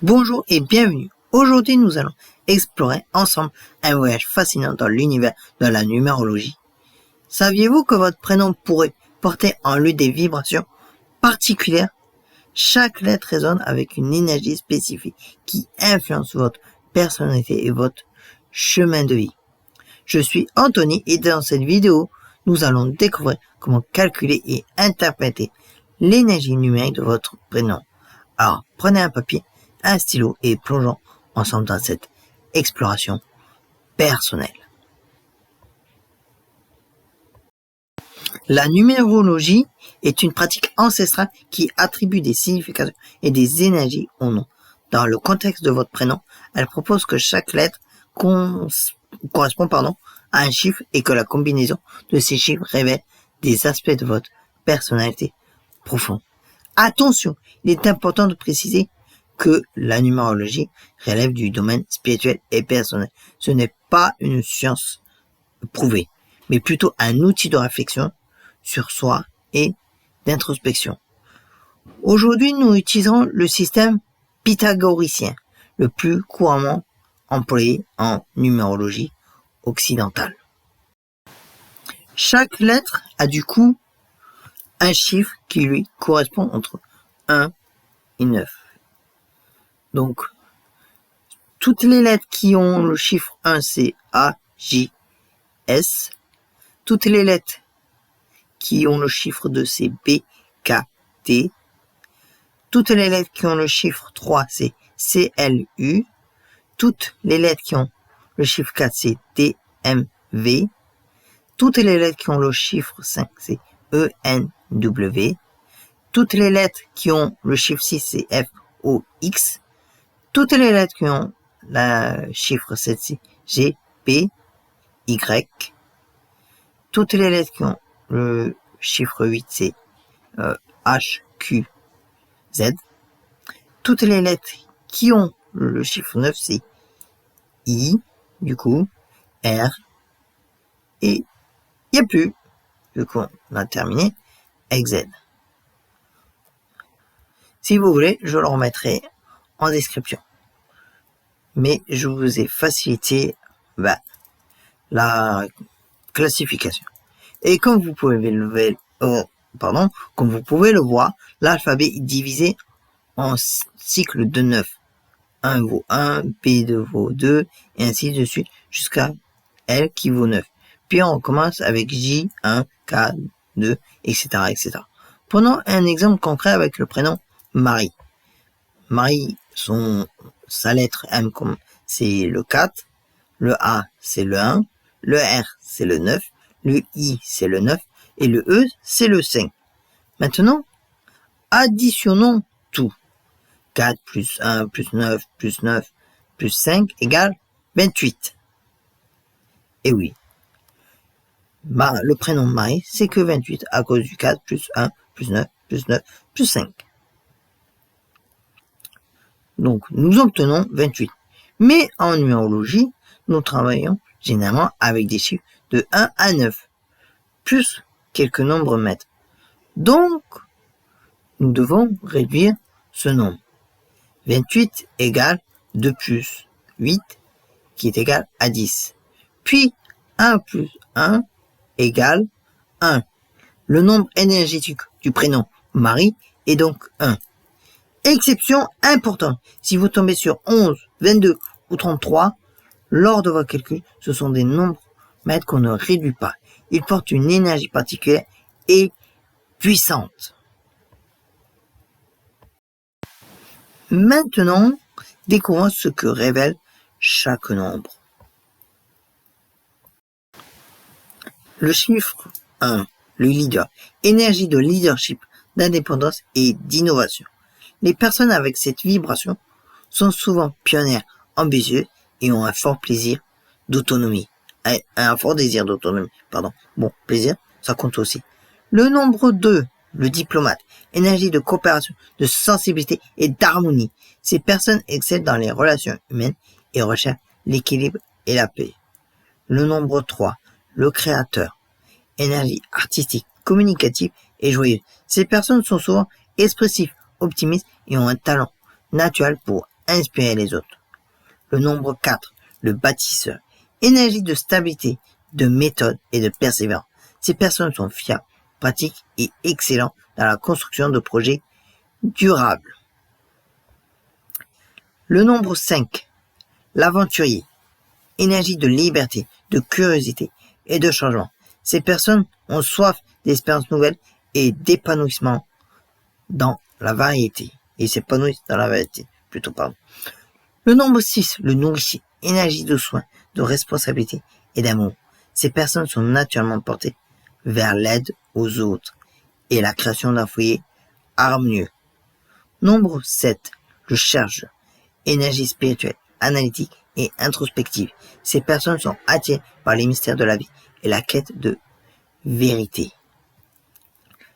Bonjour et bienvenue. Aujourd'hui, nous allons explorer ensemble un voyage fascinant dans l'univers de la numérologie. Saviez-vous que votre prénom pourrait porter en lui des vibrations particulières? Chaque lettre résonne avec une énergie spécifique qui influence votre personnalité et votre chemin de vie. Je suis Anthony et dans cette vidéo, nous allons découvrir comment calculer et interpréter l'énergie numérique de votre prénom. Alors, prenez un papier, un stylo et plongeons ensemble dans cette exploration personnelle. La numérologie est une pratique ancestrale qui attribue des significations et des énergies au nom. Dans le contexte de votre prénom, elle propose que chaque lettre correspond à un chiffre et que la combinaison de ces chiffres révèle des aspects de votre personnalité profonde. Attention, il est important de préciser que la numérologie relève du domaine spirituel et personnel. Ce n'est pas une science prouvée, mais plutôt un outil de réflexion sur soi et d'introspection. Aujourd'hui, nous utiliserons le système pythagoricien, le plus couramment employé en numérologie occidentale. Chaque lettre a du coup un chiffre qui lui correspond entre 1 et 9. Donc, toutes les lettres qui ont le chiffre 1, c'est A, J, S. Toutes les lettres qui ont le chiffre 2, c'est B, K, T. Toutes les lettres qui ont le chiffre 3, c'est C, L, U. Toutes les lettres qui ont le chiffre 4, c'est D, M, V. Toutes les lettres qui ont le chiffre 5, c'est E, N, W. Toutes les lettres qui ont le chiffre 6, c'est F, O, X. Toutes les lettres qui ont le chiffre 7, c'est G, P, Y. Toutes les lettres qui ont le chiffre 8, c'est H, Q, Z. Toutes les lettres qui ont le chiffre 9, c'est I, du coup, R. Et il n'y a plus, du coup, on a terminé, avec Z. Si vous voulez, je le remettrai en description. Mais je vous ai facilité la classification. Et comme vous pouvez le voir, l'alphabet est divisé en cycles de 9. 1 vaut 1, B2 vaut 2, et ainsi de suite, jusqu'à L qui vaut 9. Puis on commence avec J1, K2, etc., etc. Prenons un exemple concret avec le prénom Marie. Marie, sa lettre M, c'est le 4, le A, c'est le 1, le R, c'est le 9, le I, c'est le 9, et le E, c'est le 5. Maintenant, additionnons tout. 4 plus 1 plus 9 plus 9 plus 5 égale 28. Et oui, le prénom Marie, c'est que 28 à cause du 4 plus 1 plus 9 plus 9 plus 5. Donc, nous obtenons 28. Mais en numérologie, nous travaillons généralement avec des chiffres de 1 à 9, plus quelques nombres mètres. Donc, nous devons réduire ce nombre. 28 égale 2 plus 8, qui est égal à 10. Puis, 1 plus 1 égale 1. Le nombre énergétique du prénom Marie est donc 1. Exception importante, si vous tombez sur 11, 22 ou 33, lors de vos calculs, ce sont des nombres mètres qu'on ne réduit pas. Ils portent une énergie particulière et puissante. Maintenant, découvrons ce que révèle chaque nombre. Le chiffre 1, le leader, énergie de leadership, d'indépendance et d'innovation. Les personnes avec cette vibration sont souvent pionnières, ambitieuses et ont un fort plaisir d'autonomie. Un fort désir d'autonomie, pardon. Bon, plaisir, ça compte aussi. Le nombre 2, le diplomate, énergie de coopération, de sensibilité et d'harmonie. Ces personnes excellent dans les relations humaines et recherchent l'équilibre et la paix. Le nombre 3, le créateur, énergie artistique, communicative et joyeuse. Ces personnes sont souvent expressives, optimistes et ont un talent naturel pour inspirer les autres. Le nombre 4, le bâtisseur. Énergie de stabilité, de méthode et de persévérance. Ces personnes sont fiables, pratiques et excellentes dans la construction de projets durables. Le nombre 5, l'aventurier. Énergie de liberté, de curiosité et de changement. Ces personnes ont soif d'expériences nouvelles et d'épanouissement dans la variété. Ils s'épanouissent dans la variété, plutôt pardon. Le nombre 6, le nourricier. Énergie de soin, de responsabilité et d'amour. Ces personnes sont naturellement portées vers l'aide aux autres et la création d'un foyer harmonieux. Nombre 7, le chargeur. Énergie spirituelle, analytique et introspective. Ces personnes sont attirées par les mystères de la vie et la quête de vérité.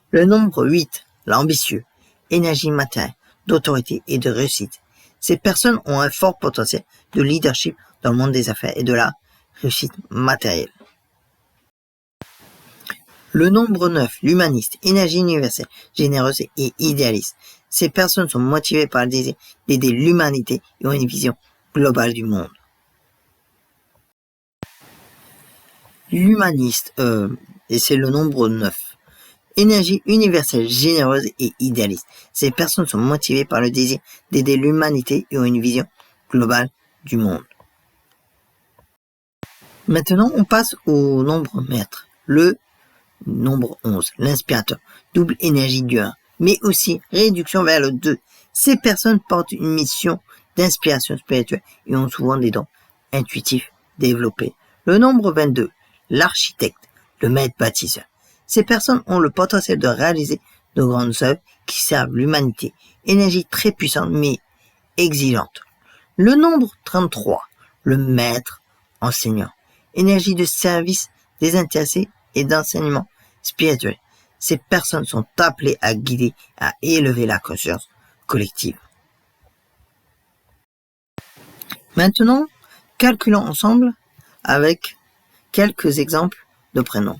Le nombre 8, l'ambitieux. Énergie matérielle, d'autorité et de réussite. Ces personnes ont un fort potentiel de leadership dans le monde des affaires et de la réussite matérielle. Le nombre 9, l'humaniste, énergie universelle, généreuse et idéaliste. Ces personnes sont motivées par le désir d'aider l'humanité et ont une vision globale du monde. L'humaniste, et c'est le nombre 9. Énergie universelle, généreuse et idéaliste. Ces personnes sont motivées par le désir d'aider l'humanité et ont une vision globale du monde. Maintenant, on passe au nombre maître. Le nombre 11, l'inspirateur. Double énergie du 1, mais aussi réduction vers le 2. Ces personnes portent une mission d'inspiration spirituelle et ont souvent des dons intuitifs développés. Le nombre 22, l'architecte, le maître bâtisseur. Ces personnes ont le potentiel de réaliser de grandes œuvres qui servent l'humanité. Énergie très puissante mais exigeante. Le nombre 33, le maître enseignant. Énergie de service désintéressé et d'enseignement spirituel. Ces personnes sont appelées à guider, à élever la conscience collective. Maintenant, calculons ensemble avec quelques exemples de prénoms.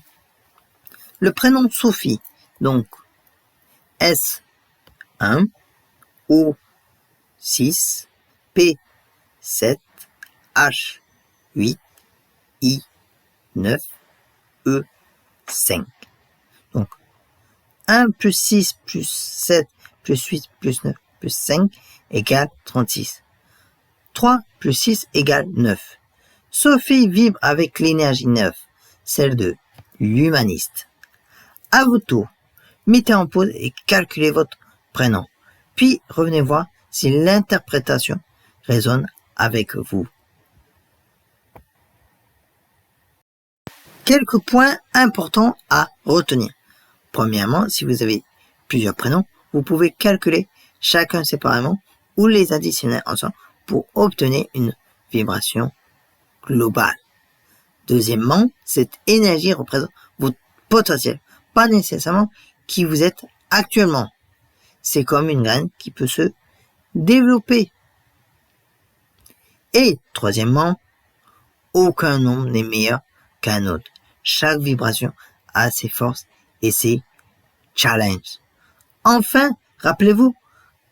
Le prénom Sophie, donc S1, O6, P7, H8, I9, E5. Donc, 1 plus 6 plus 7 plus 8 plus 9 plus 5 égale 36. 3 plus 6 égale 9. Sophie vibre avec l'énergie 9, celle de l'humaniste. À votre tour, mettez en pause et calculez votre prénom. Puis revenez voir si l'interprétation résonne avec vous. Quelques points importants à retenir. Premièrement, si vous avez plusieurs prénoms, vous pouvez calculer chacun séparément ou les additionner ensemble pour obtenir une vibration globale. Deuxièmement, cette énergie représente votre potentiel, pas nécessairement qui vous êtes actuellement. C'est comme une graine qui peut se développer. Et troisièmement, aucun nombre n'est meilleur qu'un autre. Chaque vibration a ses forces et ses challenges. Enfin, rappelez-vous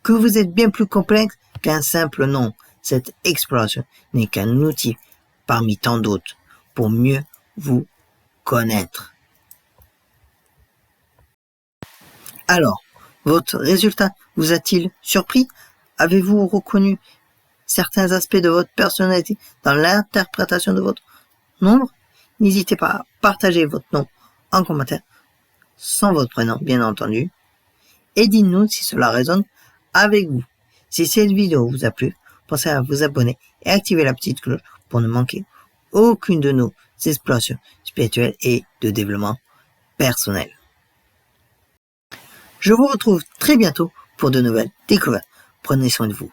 que vous êtes bien plus complexe qu'un simple nom. Cette exploration n'est qu'un outil parmi tant d'autres pour mieux vous connaître. Alors, votre résultat vous a-t-il surpris? Avez-vous reconnu certains aspects de votre personnalité dans l'interprétation de votre nombre? N'hésitez pas à partager votre nom en commentaire, sans votre prénom bien entendu, et dites-nous si cela résonne avec vous. Si cette vidéo vous a plu, pensez à vous abonner et activer la petite cloche pour ne manquer aucune de nos explorations spirituelles et de développement personnel. Je vous retrouve très bientôt pour de nouvelles découvertes. Prenez soin de vous.